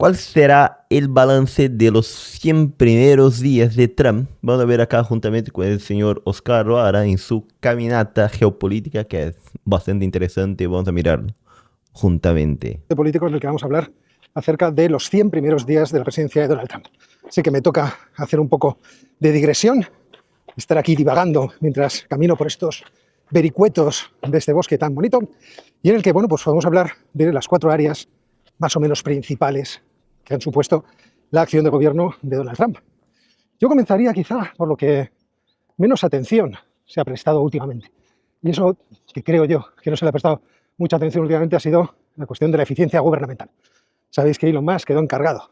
¿Cuál será el balance de los 100 primeros días de Trump? Vamos a ver acá juntamente con el señor Oscar Roara en su caminata geopolítica, que es bastante interesante. Vamos a mirarlo juntamente. Político en el que vamos a hablar acerca de los 100 primeros días de la presidencia de Donald Trump. Así que me toca hacer un poco de digresión, estar aquí divagando mientras camino por estos vericuetos de este bosque tan bonito, y en el que, bueno, pues vamos a hablar de las 4 áreas más o menos principales que han supuesto la acción de gobierno de Donald Trump. Yo comenzaría quizá por lo que menos atención se ha prestado últimamente. Y eso que creo yo que no se le ha prestado mucha atención últimamente ha sido la cuestión de la eficiencia gubernamental. Sabéis que Elon Musk quedó encargado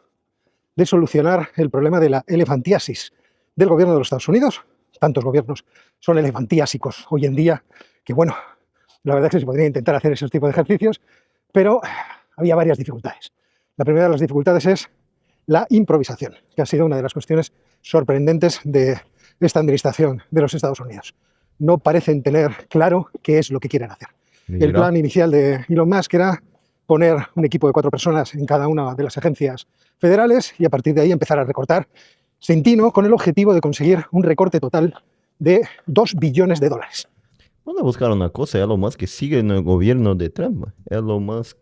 de solucionar el problema de la elefantiasis del gobierno de los Estados Unidos. Tantos gobiernos son elefantiásicos hoy en día que, bueno, la verdad es que se podría intentar hacer ese tipo de ejercicios, pero había varias dificultades. La primera de las dificultades es la improvisación, que ha sido una de las cuestiones sorprendentes de esta administración de los Estados Unidos. No parecen tener claro qué es lo que quieren hacer. El plan inicial de Elon Musk era poner un equipo de 4 personas en cada una de las agencias federales y a partir de ahí empezar a recortar sin tino con el objetivo de conseguir un recorte total de $2 billones. Vamos a buscar una cosa. Elon Musk sigue en el gobierno de Trump. Elon Musk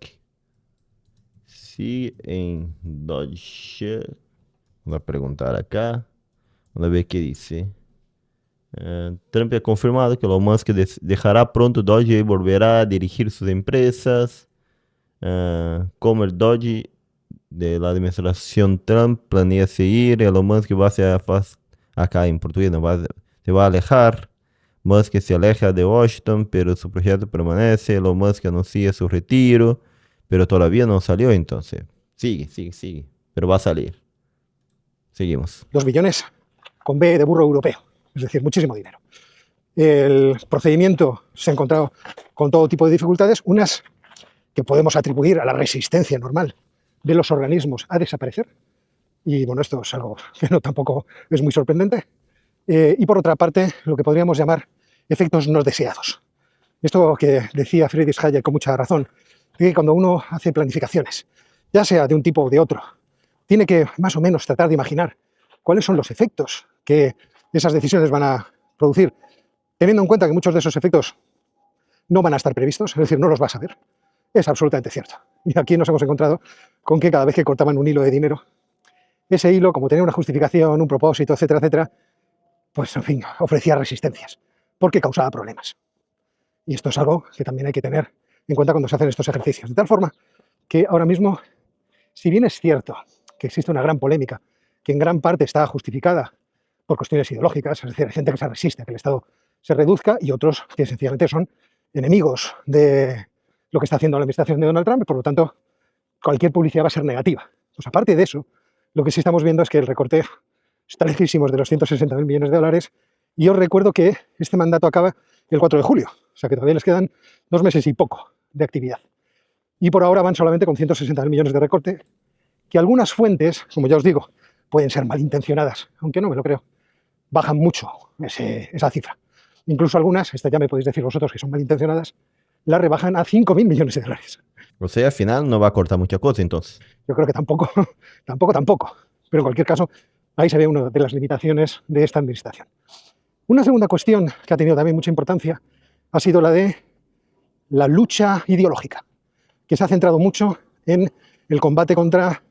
sigue en Dodge. Voy a preguntar acá. Vamos a ver qué dice. Trump ha confirmado que Elon Musk dejará pronto Dodge y volverá a dirigir sus empresas. Como el Dodge de la administración Trump planea seguir, Elon Musk va acá en portugués, se va a alejar. Musk se aleja de Washington, pero su proyecto permanece. Elon Musk anuncia su retiro, pero todavía no salió, entonces sigue, pero va a salir. Seguimos. 2 billones con B de burro europeo, es decir, muchísimo dinero. El procedimiento se ha encontrado con todo tipo de dificultades, unas que podemos atribuir a la resistencia normal de los organismos a desaparecer, y bueno, esto es algo que no tampoco es muy sorprendente, y por otra parte, lo que podríamos llamar efectos no deseados. Esto que decía Friedrich Hayek con mucha razón, que cuando uno hace planificaciones, ya sea de un tipo o de otro, tiene que más o menos tratar de imaginar cuáles son los efectos que esas decisiones van a producir, teniendo en cuenta que muchos de esos efectos no van a estar previstos, es decir, no los vas a ver. Es absolutamente cierto. Y aquí nos hemos encontrado con que cada vez que cortaban un hilo de dinero, ese hilo, como tenía una justificación, un propósito, etcétera, etcétera, pues, en fin, ofrecía resistencias, porque causaba problemas. Y esto es algo que también hay que tener en cuenta cuando se hacen estos ejercicios. De tal forma que ahora mismo, si bien es cierto que existe una gran polémica, que en gran parte está justificada por cuestiones ideológicas, es decir, hay gente que se resiste a que el Estado se reduzca y otros que sencillamente son enemigos de lo que está haciendo la administración de Donald Trump, y por lo tanto cualquier publicidad va a ser negativa. Pues aparte de eso, lo que sí estamos viendo es que el recorte está lejísimos de los 160.000 millones de dólares, y os recuerdo que este mandato acaba el 4 de julio, o sea que todavía les quedan 2 meses y poco de actividad. Y por ahora van solamente con 160.000 millones de recorte, que algunas fuentes, como ya os digo, pueden ser malintencionadas, aunque no me lo creo, bajan mucho esa cifra. Incluso algunas, esta ya me podéis decir vosotros que son malintencionadas, la rebajan a 5.000 millones de dólares. O sea, al final no va a cortar mucha cosa, entonces. Yo creo que tampoco. Pero en cualquier caso, ahí se ve una de las limitaciones de esta administración. Una segunda cuestión que ha tenido también mucha importancia ha sido la de la lucha ideológica, que se ha centrado mucho en el combate contra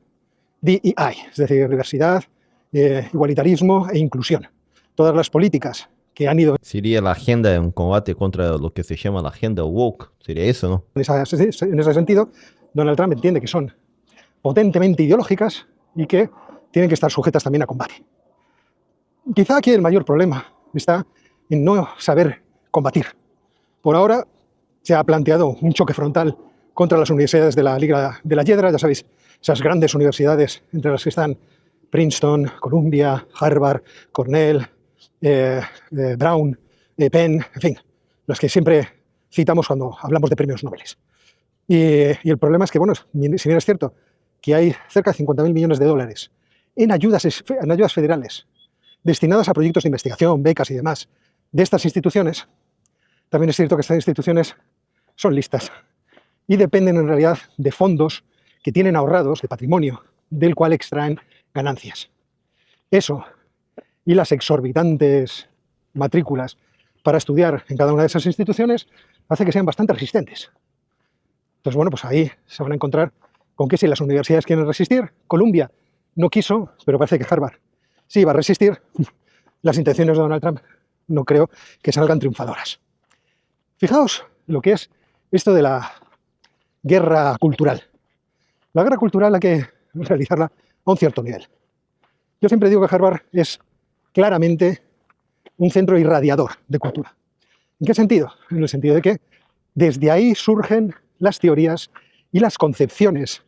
DEI, es decir, diversidad, igualitarismo e inclusión. Todas las políticas que han ido... Sería la agenda en combate contra lo que se llama la agenda woke, sería eso, ¿no? En ese sentido, Donald Trump entiende que son potentemente ideológicas y que tienen que estar sujetas también a combate. Quizá aquí el mayor problema está en no saber combatir. Por ahora se ha planteado un choque frontal contra las universidades de la Liga de la Hiedra, ya sabéis, esas grandes universidades entre las que están Princeton, Columbia, Harvard, Cornell, Brown, Penn, en fin, las que siempre citamos cuando hablamos de premios Nobel. Y el problema es que, bueno, si bien es cierto que hay cerca de 50.000 millones de dólares en ayudas federales destinadas a proyectos de investigación, becas y demás de estas instituciones, también es cierto que estas instituciones son listas y dependen en realidad de fondos que tienen ahorrados, de patrimonio del cual extraen ganancias. Eso y las exorbitantes matrículas para estudiar en cada una de esas instituciones hace que sean bastante resistentes. Entonces, bueno, pues ahí se van a encontrar con que si las universidades quieren resistir, Columbia no quiso, pero parece que Harvard sí va a resistir, las intenciones de Donald Trump no creo que salgan triunfadoras. Fijaos lo que es esto de la guerra cultural. La guerra cultural hay que realizarla a un cierto nivel. Yo siempre digo que Harvard es claramente un centro irradiador de cultura. ¿En qué sentido? En el sentido de que desde ahí surgen las teorías y las concepciones,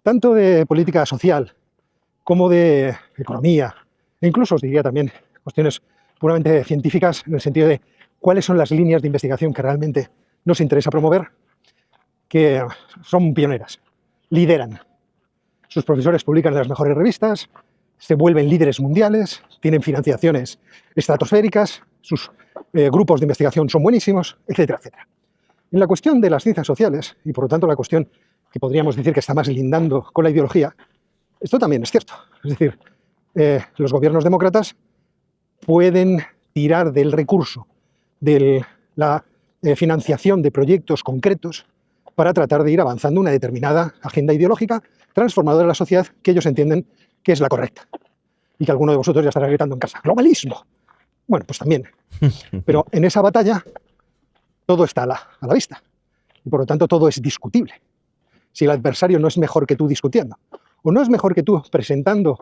tanto de política social como de economía, e incluso os diría también cuestiones puramente científicas, en el sentido de cuáles son las líneas de investigación que realmente nos interesa promover, que son pioneras, lideran. Sus profesores publican en las mejores revistas, se vuelven líderes mundiales, tienen financiaciones estratosféricas, sus grupos de investigación son buenísimos, etcétera, etcétera. En la cuestión de las ciencias sociales, y por lo tanto la cuestión que podríamos decir que está más lindando con la ideología, esto también es cierto. Es decir, los gobiernos demócratas pueden tirar del recurso de la financiación de proyectos concretos para tratar de ir avanzando una determinada agenda ideológica transformadora de la sociedad que ellos entienden que es la correcta. Y que alguno de vosotros ya estará gritando en casa, ¡globalismo! Bueno, pues también. Pero en esa batalla todo está a la vista. Y por lo tanto todo es discutible. Si el adversario no es mejor que tú discutiendo, o no es mejor que tú presentando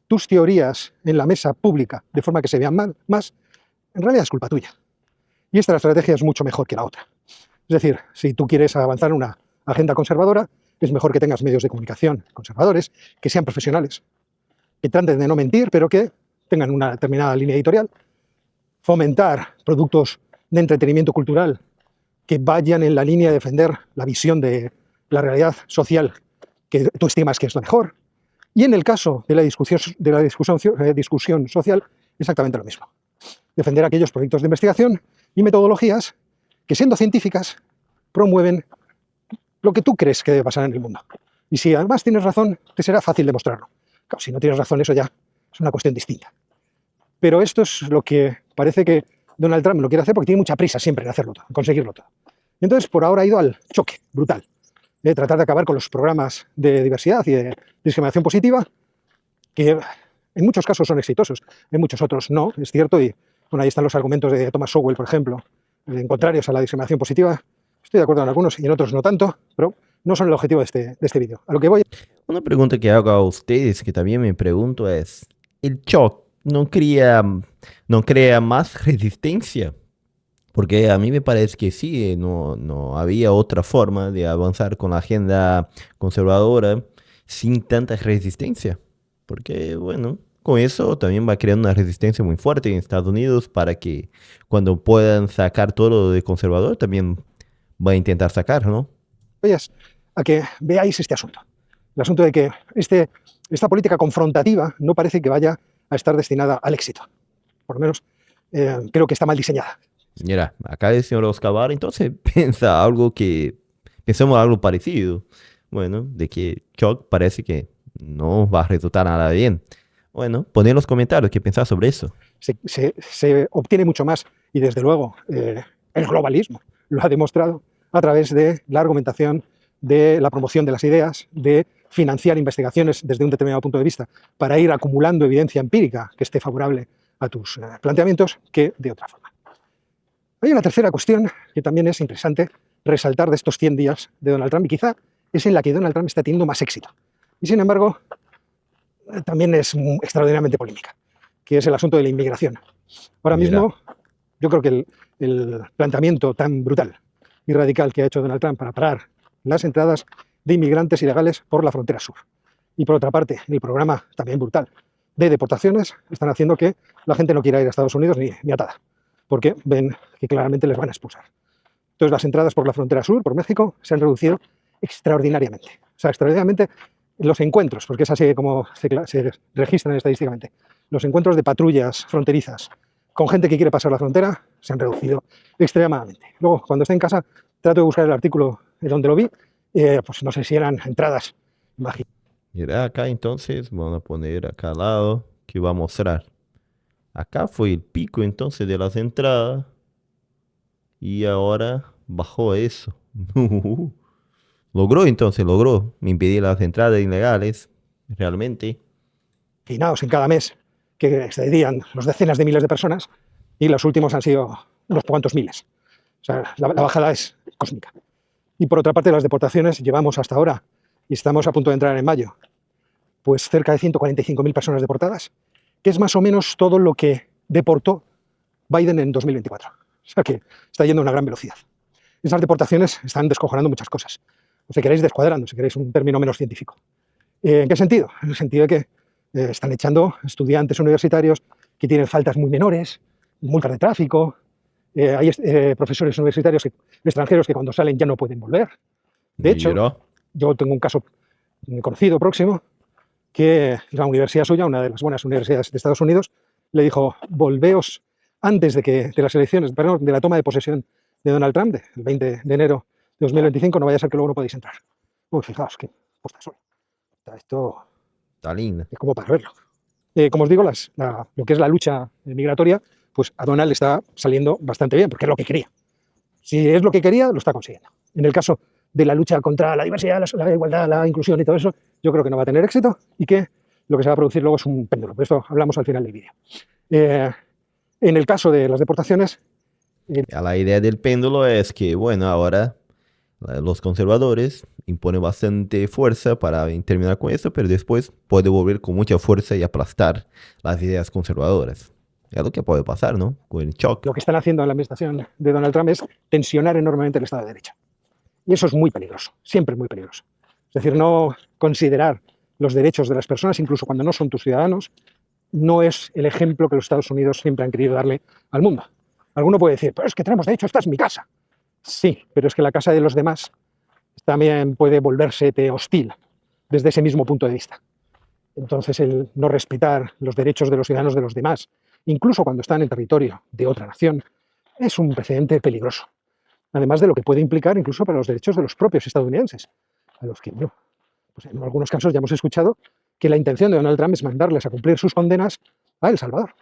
tus teorías en la mesa pública de forma que se vean más, en realidad es culpa tuya. Y esta estrategia es mucho mejor que la otra. Es decir, si tú quieres avanzar en una agenda conservadora, es mejor que tengas medios de comunicación conservadores, que sean profesionales, que traten de no mentir, pero que tengan una determinada línea editorial, fomentar productos de entretenimiento cultural que vayan en la línea de defender la visión de la realidad social que tú estimas que es la mejor. Y en el caso de la discusión social, exactamente lo mismo. Defender aquellos proyectos de investigación y metodologías que, siendo científicas, promueven lo que tú crees que debe pasar en el mundo. Y si además tienes razón, te será fácil demostrarlo. Claro, si no tienes razón, eso ya es una cuestión distinta. Pero esto es lo que parece que Donald Trump lo quiere hacer porque tiene mucha prisa siempre en hacerlo todo, en conseguirlo todo. Y entonces, por ahora ha ido al choque brutal de tratar de acabar con los programas de diversidad y de discriminación positiva, que en muchos casos son exitosos, en muchos otros no, es cierto, y bueno, ahí están los argumentos de Thomas Sowell, por ejemplo, en contrarios a la discriminación positiva. Estoy de acuerdo en algunos y en otros no tanto, pero no son el objetivo de este vídeo. A lo que voy. Una pregunta que hago a ustedes, que también me pregunto es, ¿el shock no crea más resistencia? Porque a mí me parece que sí, no había otra forma de avanzar con la agenda conservadora sin tanta resistencia. Porque, bueno, con eso también va creando una resistencia muy fuerte en Estados Unidos para que cuando puedan sacar todo lo de conservador, también va a intentar sacar, ¿no? A que veáis este asunto. El asunto de que esta política confrontativa no parece que vaya a estar destinada al éxito. Por lo menos creo que está mal diseñada. Mira, acá el señor Oscar Vara entonces pensamos algo parecido. Bueno, de que Chuck parece que no va a resultar nada bien. Bueno, poned en los comentarios qué pensás sobre eso. Se obtiene mucho más y desde luego el globalismo lo ha demostrado a través de la argumentación, de la promoción de las ideas, de financiar investigaciones desde un determinado punto de vista para ir acumulando evidencia empírica que esté favorable a tus planteamientos que de otra forma. Hay una tercera cuestión que también es interesante resaltar de estos 100 días de Donald Trump y quizá es en la que Donald Trump está teniendo más éxito. Y sin embargo, también es extraordinariamente polémica, que es el asunto de la inmigración. Ahora mismo, yo creo que el planteamiento tan brutal y radical que ha hecho Donald Trump para parar las entradas de inmigrantes ilegales por la frontera sur. Y por otra parte, el programa también brutal de deportaciones están haciendo que la gente no quiera ir a Estados Unidos ni atada, porque ven que claramente les van a expulsar. Entonces las entradas por la frontera sur, por México, se han reducido extraordinariamente. O sea, extraordinariamente los encuentros, porque es así como se registran estadísticamente, los encuentros de patrullas fronterizas con gente que quiere pasar la frontera se han reducido extremadamente. Luego, cuando esté en casa, trato de buscar el artículo de donde lo vi, pues no sé si eran entradas, Mira acá entonces, vamos a poner acá al lado, que va a mostrar. Acá fue el pico entonces de las entradas y ahora bajó eso. Logró entonces, logró impedir las entradas ilegales, realmente. Finaos en cada mes que excedían los decenas de miles de personas y los últimos han sido unos cuantos miles. O sea, la bajada es cósmica. Y por otra parte, las deportaciones llevamos hasta ahora, y estamos a punto de entrar en mayo, pues cerca de 145.000 personas deportadas, que es más o menos todo lo que deportó Biden en 2024. O sea que está yendo a una gran velocidad. Esas deportaciones están descojonando muchas cosas. O si queréis, descuadrando, si queréis un término menos científico. ¿En qué sentido? En el sentido de que están echando estudiantes universitarios que tienen faltas muy menores, multas de tráfico, hay profesores universitarios extranjeros que cuando salen ya no pueden volver. De hecho, Mira, yo tengo un caso conocido próximo que la universidad suya, una de las buenas universidades de Estados Unidos, le dijo, volveos antes de las elecciones, perdón, de la toma de posesión de Donald Trump, el 20 de enero de 2025, no vaya a ser que luego no podéis entrar. Uy, fijaos, qué puesta soy. Esto está linda. es como para verlo. Como os digo, lo que es la lucha migratoria, pues a Donald le está saliendo bastante bien, porque es lo que quería. Si es lo que quería, lo está consiguiendo. En el caso de la lucha contra la diversidad, la igualdad, la inclusión y todo eso, yo creo que no va a tener éxito y que lo que se va a producir luego es un péndulo. De esto hablamos al final del vídeo. En el caso de las deportaciones, Ya la idea del péndulo es que, bueno, ahora los conservadores imponen bastante fuerza para terminar con eso, pero después puede volver con mucha fuerza y aplastar las ideas conservadoras. Es lo que puede pasar, ¿no? Con el shock. lo que están haciendo en la administración de Donald Trump es tensionar enormemente el Estado de Derecho. Y eso es muy peligroso, siempre muy peligroso. Es decir, no considerar los derechos de las personas, incluso cuando no son tus ciudadanos, no es el ejemplo que los Estados Unidos siempre han querido darle al mundo. Alguno puede decir, pero es que tenemos derecho, esta es mi casa. Sí, pero es que la casa de los demás también puede volvérsete hostil desde ese mismo punto de vista. Entonces, el no respetar los derechos de los ciudadanos de los demás, incluso cuando están en territorio de otra nación, es un precedente peligroso. Además de lo que puede implicar incluso para los derechos de los propios estadounidenses, a los que, bueno, pues en algunos casos ya hemos escuchado que la intención de Donald Trump es mandarles a cumplir sus condenas a El Salvador.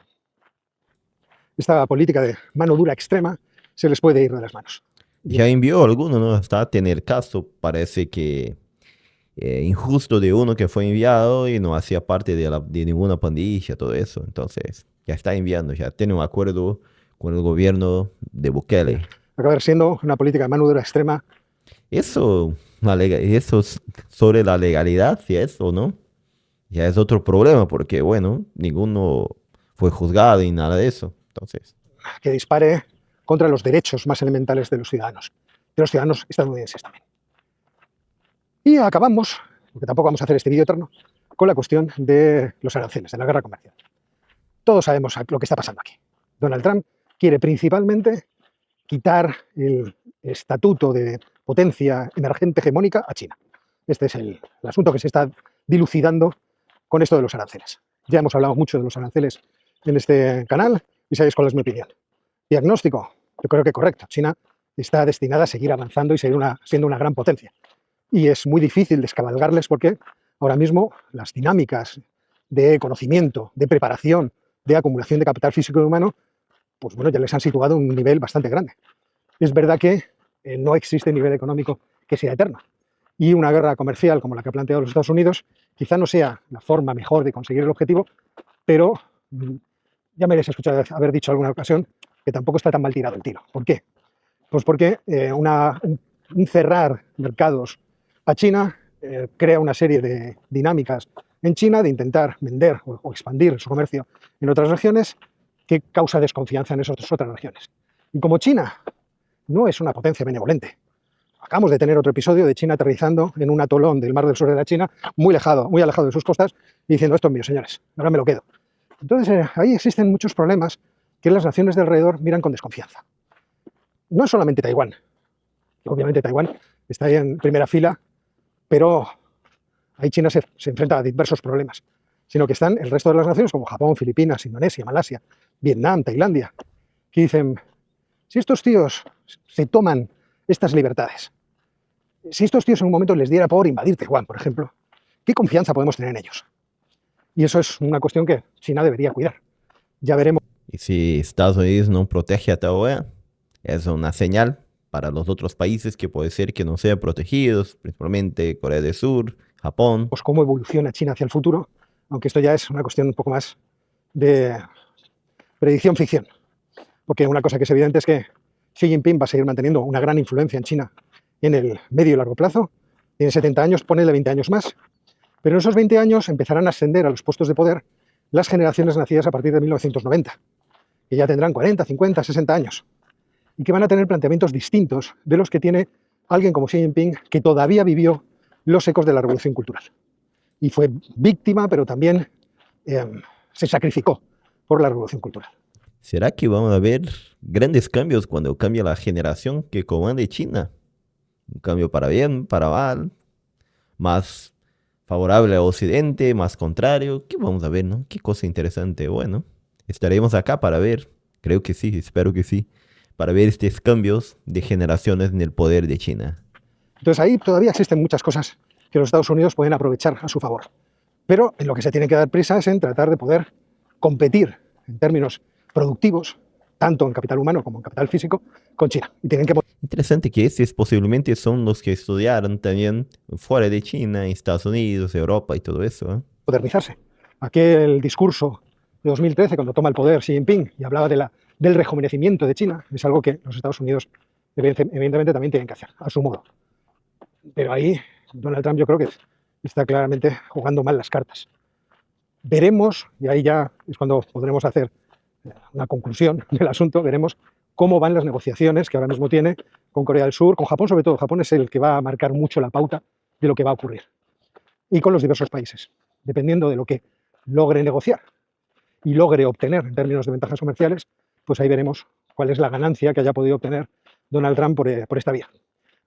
Esta política de mano dura extrema se les puede ir de las manos. Ya envió alguno, ¿no? Hasta tener caso, parece que injusto de uno que fue enviado y no hacía parte de ninguna pandilla, todo eso. Entonces, ya está enviando, ya tiene un acuerdo con el gobierno de Bukele. Acabar siendo una política de mano dura extrema. Eso, eso sobre la legalidad y eso, ¿no? Ya es otro problema porque, bueno, ninguno fue juzgado y nada de eso. Entonces, Que dispare contra los derechos más elementales de los ciudadanos estadounidenses también. Y acabamos, porque tampoco vamos a hacer este vídeo eterno, con la cuestión de los aranceles, de la guerra comercial. Todos sabemos lo que está pasando aquí. Donald Trump quiere principalmente quitar el estatuto de potencia emergente hegemónica a China. Este es el asunto que se está dilucidando con esto de los aranceles. Ya hemos hablado mucho de los aranceles en este canal y sabéis cuál es mi opinión. Diagnóstico, yo creo que correcto. China está destinada a seguir avanzando y seguir siendo una gran potencia. Y es muy difícil descabalgarles porque ahora mismo las dinámicas de conocimiento, de preparación, de acumulación de capital físico y humano, pues bueno, ya les han situado un nivel bastante grande. Es verdad que no existe nivel económico que sea eterno. Y una guerra comercial como la que ha planteado los Estados Unidos quizá no sea la forma mejor de conseguir el objetivo, pero ya me habéis escuchado haber dicho en alguna ocasión que tampoco está tan mal tirado el tiro. ¿Por qué? Pues porque un cerrar mercados a China crea una serie de dinámicas en China de intentar vender o expandir su comercio en otras regiones que causa desconfianza en esas otras regiones. Y como China no es una potencia benevolente, acabamos de tener otro episodio de China aterrizando en un atolón del mar del sur de la China, muy alejado de sus costas, y diciendo, esto es mío, señores, ahora me lo quedo. Entonces, ahí existen muchos problemas que las naciones de alrededor miran con desconfianza. No es solamente Taiwán. Obviamente Taiwán está ahí en primera fila, pero ahí China se enfrenta a diversos problemas, sino que están el resto de las naciones como Japón, Filipinas, Indonesia, Malasia, Vietnam, Tailandia, que dicen, si estos tíos se toman estas libertades, si estos tíos en un momento les diera por invadir Taiwán, por ejemplo, ¿qué confianza podemos tener en ellos? Y eso es una cuestión que China debería cuidar. Ya veremos. Y si Estados Unidos no protege a Taiwán, es una señal para los otros países que puede ser que no sean protegidos, principalmente Corea del Sur, Japón. Pues cómo evoluciona China hacia el futuro, aunque esto ya es una cuestión un poco más de predicción ficción. Porque una cosa que es evidente es que Xi Jinping va a seguir manteniendo una gran influencia en China en el medio y largo plazo. Tiene 70 años, ponele 20 años más. Pero en esos 20 años empezarán a ascender a los puestos de poder las generaciones nacidas a partir de 1990, que ya tendrán 40, 50, 60 años, y que van a tener planteamientos distintos de los que tiene alguien como Xi Jinping, que todavía vivió los ecos de la revolución cultural. Y fue víctima, pero también se sacrificó por la revolución cultural. ¿Será que vamos a ver grandes cambios cuando cambie la generación que comande China? Un cambio para bien, para mal, más favorable a Occidente, más contrario. ¿Qué vamos a ver, no? Qué cosa interesante. Bueno, estaremos acá para ver. Creo que sí, espero que sí. Para ver estos cambios de generaciones en el poder de China. Entonces ahí todavía existen muchas cosas que los Estados Unidos pueden aprovechar a su favor. Pero en lo que se tiene que dar prisa es en tratar de poder competir en términos productivos, tanto en capital humano como en capital físico, con China. Y tienen que Interesante que estos posiblemente son los que estudiaron también fuera de China, en Estados Unidos, Europa y todo eso, ¿eh? modernizarse. Aquel discurso de 2013, cuando toma el poder Xi Jinping y hablaba del rejuvenecimiento de China, es algo que los Estados Unidos evidentemente también tienen que hacer, a su modo. Pero ahí Donald Trump yo creo que está claramente jugando mal las cartas. Veremos, y ahí ya es cuando podremos hacer una conclusión del asunto, veremos cómo van las negociaciones que ahora mismo tiene con Corea del Sur, con Japón sobre todo. Japón es el que va a marcar mucho la pauta de lo que va a ocurrir. Y con los diversos países, dependiendo de lo que logre negociar y logre obtener en términos de ventajas comerciales, pues ahí veremos cuál es la ganancia que haya podido obtener Donald Trump por esta vía.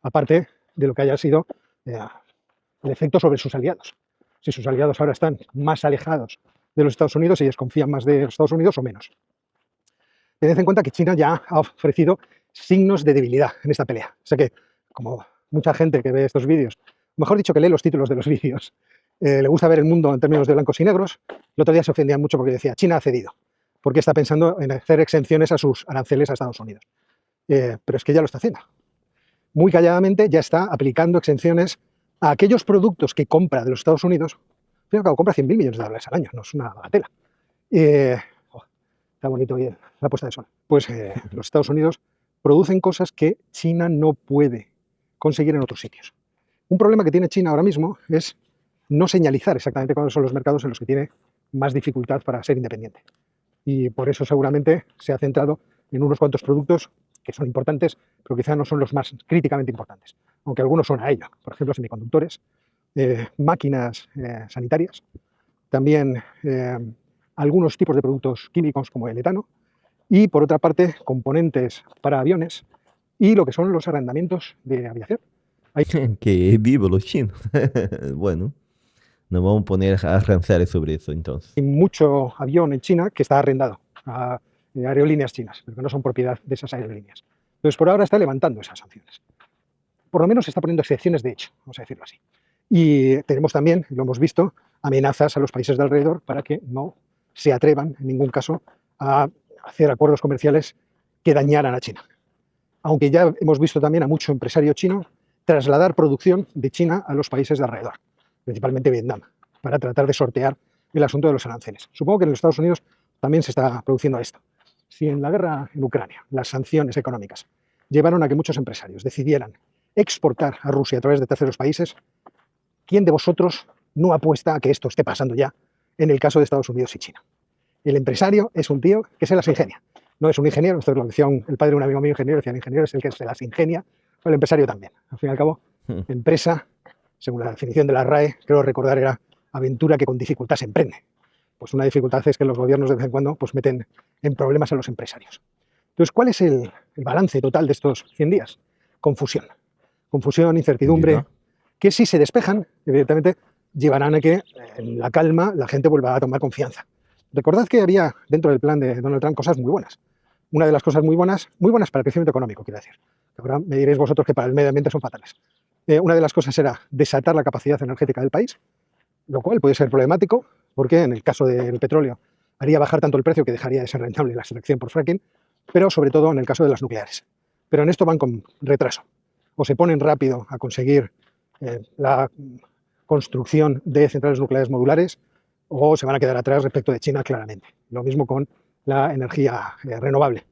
Aparte de lo que haya sido el efecto sobre sus aliados. Si sus aliados ahora están más alejados de los Estados Unidos, ellos confían más de los Estados Unidos o menos. Tened en cuenta que China ya ha ofrecido signos de debilidad en esta pelea. O sea que, como mucha gente que ve estos vídeos, mejor dicho que lee los títulos de los vídeos, le gusta ver el mundo en términos de blancos y negros, el otro día se ofendían mucho porque decía, China ha cedido, porque está pensando en hacer exenciones a sus aranceles a Estados Unidos. Pero es que ya lo está haciendo. Muy calladamente ya está aplicando exenciones a aquellos productos que compra de los Estados Unidos. Pero claro, compra 100.000 millones de dólares al año, no es una bagatela. Está bonito hoy la puesta de sol. Pues los Estados Unidos producen cosas que China no puede conseguir en otros sitios. Un problema que tiene China ahora mismo es no señalizar exactamente cuáles son los mercados en los que tiene más dificultad para ser independiente. Y por eso seguramente se ha centrado en unos cuantos productos que son importantes, pero quizá no son los más críticamente importantes, aunque algunos son a ello. Por ejemplo, semiconductores, máquinas sanitarias, también algunos tipos de productos químicos como el etano y, por otra parte, componentes para aviones y lo que son los arrendamientos de aviación. Que vivo los chinos. Bueno, nos vamos a poner a arrancar sobre eso entonces. Hay mucho avión en China que está arrendado a aerolíneas chinas, pero que no son propiedad de esas aerolíneas. Entonces, por ahora está levantando esas sanciones. Por lo menos está poniendo excepciones de hecho, vamos a decirlo así. Y tenemos también, lo hemos visto, amenazas a los países de alrededor para que no se atrevan en ningún caso a hacer acuerdos comerciales que dañaran a China. Aunque ya hemos visto también a mucho empresario chino trasladar producción de China a los países de alrededor, principalmente Vietnam, para tratar de sortear el asunto de los aranceles. Supongo que en los Estados Unidos también se está produciendo esto. Si en la guerra en Ucrania las sanciones económicas llevaron a que muchos empresarios decidieran exportar a Rusia a través de terceros países, ¿quién de vosotros no apuesta a que esto esté pasando ya en el caso de Estados Unidos y China? El empresario es un tío que se las ingenia. No es un ingeniero, esto es lo que decía el padre de un amigo mío ingeniero, decía el ingeniero es el que se las ingenia, o el empresario también. Al fin y al cabo, empresa, según la definición de la RAE, creo recordar era aventura que con dificultad se emprende. Pues una dificultad es que los gobiernos de vez en cuando pues meten en problemas a los empresarios. Entonces, ¿cuál es el balance total de estos 100 días? Confusión. Confusión, incertidumbre, que si se despejan, evidentemente, llevarán a que en la calma la gente vuelva a tomar confianza. Recordad que había dentro del plan de Donald Trump cosas muy buenas. Una de las cosas muy buenas para el crecimiento económico, quiero decir. Ahora me diréis vosotros que para el medio ambiente son fatales. Una de las cosas era desatar la capacidad energética del país, lo cual puede ser problemático porque en el caso del petróleo haría bajar tanto el precio que dejaría de ser rentable la extracción por fracking, pero sobre todo en el caso de las nucleares. Pero en esto van con retraso. O se ponen rápido a conseguir la construcción de centrales nucleares modulares o se van a quedar atrás respecto de China claramente. Lo mismo con la energía renovable.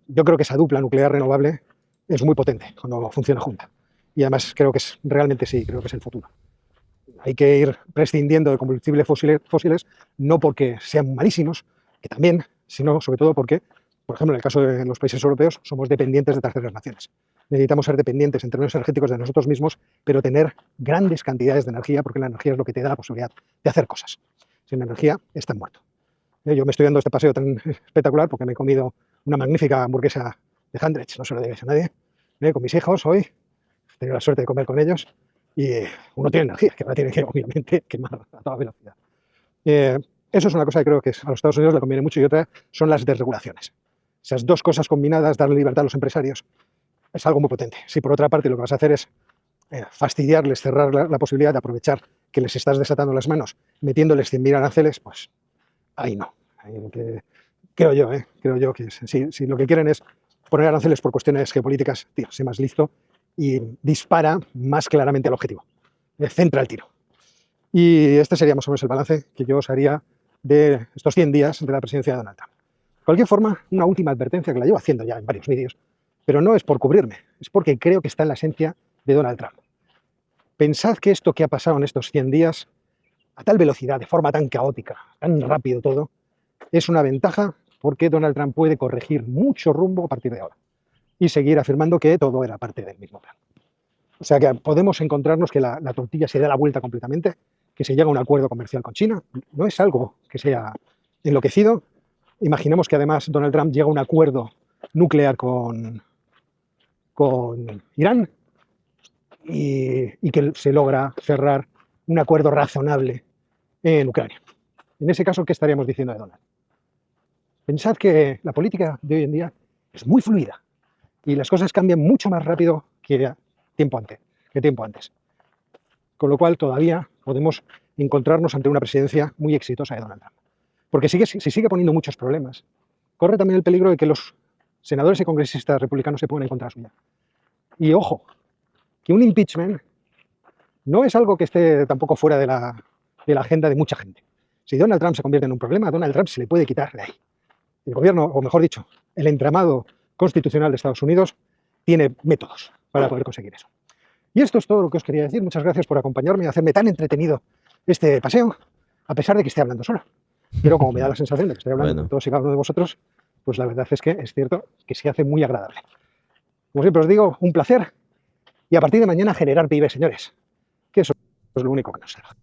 Yo creo que esa dupla nuclear renovable es muy potente cuando funciona junta. Y además creo que es realmente sí, creo que es el futuro. Hay que ir prescindiendo de combustibles fósiles, no porque sean malísimos, que también, sino sobre todo porque, por ejemplo, en el caso de los países europeos, somos dependientes de terceras naciones. Necesitamos ser dependientes en términos energéticos de nosotros mismos, pero tener grandes cantidades de energía, porque la energía es lo que te da la posibilidad de hacer cosas. Sin energía, estás muerto. Yo me estoy dando este paseo tan espectacular porque me he comido una magnífica hamburguesa de Hundreds, no se lo debes a nadie, con mis hijos hoy, he tenido la suerte de comer con ellos, y uno tiene energía, que ahora tiene que obviamente quemar a toda velocidad. Eso es una cosa que creo que a los Estados Unidos le conviene mucho, y otra son las desregulaciones. Esas dos cosas combinadas, darle libertad a los empresarios, es algo muy potente. Si por otra parte lo que vas a hacer es fastidiarles, cerrar la posibilidad de aprovechar que les estás desatando las manos, metiéndoles 100.000 aranceles, pues ahí no. Creo yo que si lo que quieren es poner aranceles por cuestiones geopolíticas, tío, sé más listo y dispara más claramente al objetivo. Centra el tiro. Y este sería más o menos el balance que yo os haría de estos 100 días de la presidencia de Donald Trump. De cualquier forma, una última advertencia que la llevo haciendo ya en varios vídeos, pero no es por cubrirme, es porque creo que está en la esencia de Donald Trump. Pensad que esto que ha pasado en estos 100 días, a tal velocidad, de forma tan caótica, tan rápido todo, es una ventaja porque Donald Trump puede corregir mucho rumbo a partir de ahora y seguir afirmando que todo era parte del mismo plan. O sea que podemos encontrarnos que la tortilla se da la vuelta completamente, que se llega a un acuerdo comercial con China. No es algo que sea enloquecido. Imaginemos que además Donald Trump llega a un acuerdo nuclear con Irán y que se logra cerrar un acuerdo razonable en Ucrania. En ese caso, ¿qué estaríamos diciendo de Donald? Pensad que la política de hoy en día es muy fluida y las cosas cambian mucho más rápido que tiempo antes. Con lo cual todavía podemos encontrarnos ante una presidencia muy exitosa de Donald Trump. Porque si sigue poniendo muchos problemas, corre también el peligro de que los senadores y congresistas republicanos se pongan en contra suya. Y ojo, que un impeachment no es algo que esté tampoco fuera de la agenda de mucha gente. Si Donald Trump se convierte en un problema, a Donald Trump se le puede quitar de ahí. El gobierno, o mejor dicho, el entramado constitucional de Estados Unidos tiene métodos para poder conseguir eso. Y esto es todo lo que os quería decir. Muchas gracias por acompañarme y hacerme tan entretenido este paseo, a pesar de que esté hablando solo. Pero como me da la sensación de que estoy hablando con todos y cada uno de vosotros, pues la verdad es que es cierto que se hace muy agradable. Como siempre os digo, un placer. Y a partir de mañana generar PIB, señores. Que eso es lo único que nos salva.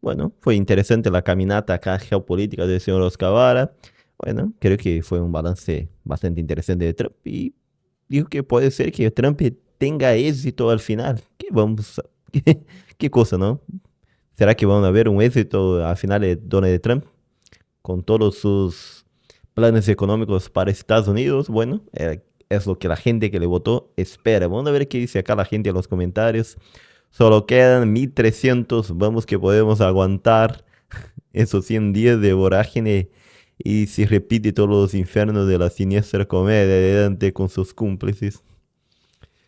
Bueno, fue interesante la caminata acá geopolítica del señor Oscar Vara. Bueno, creo que fue un balance bastante interesante de Trump y digo que puede ser que Trump tenga éxito al final. ¿Qué cosa, no? ¿Será que van a ver un éxito al final de Donald Trump con todos sus planes económicos para Estados Unidos? Bueno, es lo que la gente que le votó espera. Vamos a ver qué dice acá la gente en los comentarios. Solo quedan 1300. Vamos que podemos aguantar esos 100 días de vorágine y se repite todos los infiernos de la siniestra comedia de Dante con sus cómplices.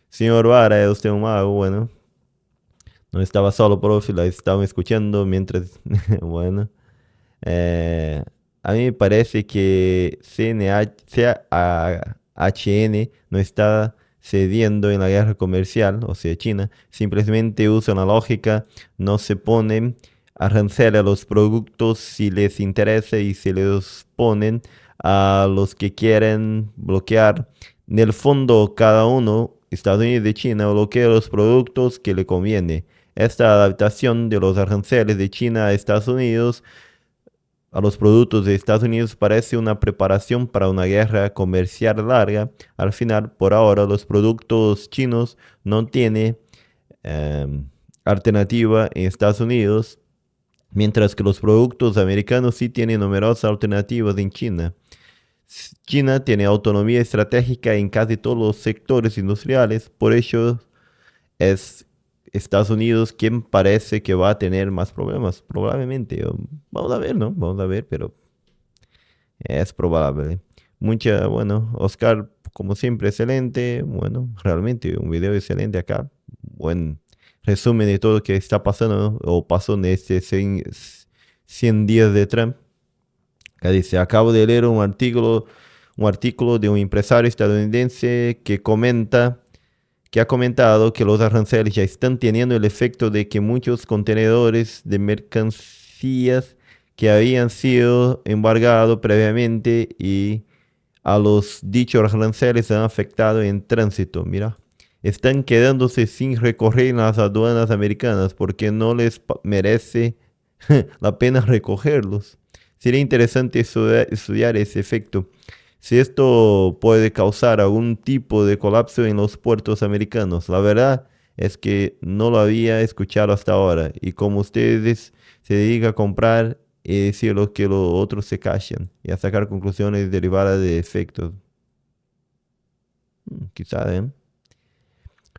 Señor Vara, es usted un mago, bueno. No estaba solo, profe, la estaba escuchando mientras, bueno. A mí me parece que CHN no está cediendo en la guerra comercial, o sea, China, simplemente usa una lógica, no se ponen aranceles a los productos si les interesa y se les ponen a los que quieren bloquear. En el fondo, cada uno, Estados Unidos y China, bloquea los productos que le conviene. Esta adaptación de los aranceles de China a Estados Unidos a los productos de Estados Unidos parece una preparación para una guerra comercial larga. Al final, por ahora, los productos chinos no tienen alternativa en Estados Unidos, mientras que los productos americanos sí tienen numerosas alternativas en China. China tiene autonomía estratégica en casi todos los sectores industriales, por ello es Estados Unidos quien parece que va a tener más problemas, probablemente. Vamos a ver, ¿no? Vamos a ver, pero es probable. Bueno, Oscar, como siempre, excelente. Bueno, realmente un video excelente acá. Buen resumen de todo lo que está pasando, ¿no? O pasó en este 100 días de Trump. Acá dice, acabo de leer un artículo de un empresario estadounidense que ha comentado que los aranceles ya están teniendo el efecto de que muchos contenedores de mercancías que habían sido embargados previamente y a los dichos aranceles han afectado en tránsito. Mira, están quedándose sin recorrer en las aduanas americanas porque no les merece la pena recogerlos. Sería interesante estudiar ese efecto. Si esto puede causar algún tipo de colapso en los puertos americanos. La verdad es que no lo había escuchado hasta ahora. Y como ustedes se dedican a comprar y decir lo que los otros se callan y a sacar conclusiones derivadas de efectos. Quizá, ¿eh?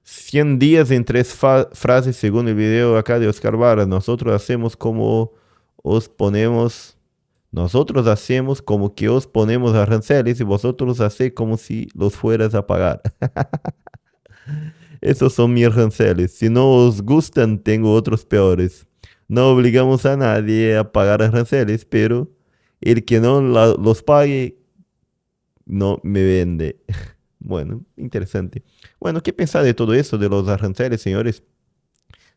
100 días en tres frases según el video acá de Oscar Vara. Nosotros hacemos como que os ponemos aranceles y vosotros hacéis como si los fueras a pagar. Esos son mis aranceles. Si no os gustan, tengo otros peores. No obligamos a nadie a pagar aranceles, pero el que no los pague no me vende. Bueno, interesante. Bueno, ¿qué pensar de todo eso, de los aranceles, señores?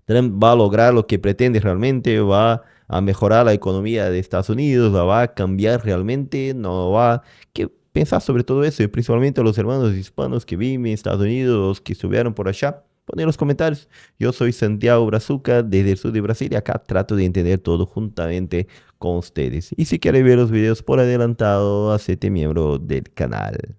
Trump va a lograr lo que pretende realmente, va a mejorar la economía de Estados Unidos, la va a cambiar realmente, no va. ¿Qué pensar sobre todo eso? Y principalmente a los hermanos hispanos que viven en Estados Unidos, los que estuvieron por allá. Ponen en los comentarios. Yo soy Santiago Brazuca desde el sur de Brasil y acá trato de entender todo juntamente con ustedes. Y si quieren ver los videos por adelantado, hacete miembro del canal.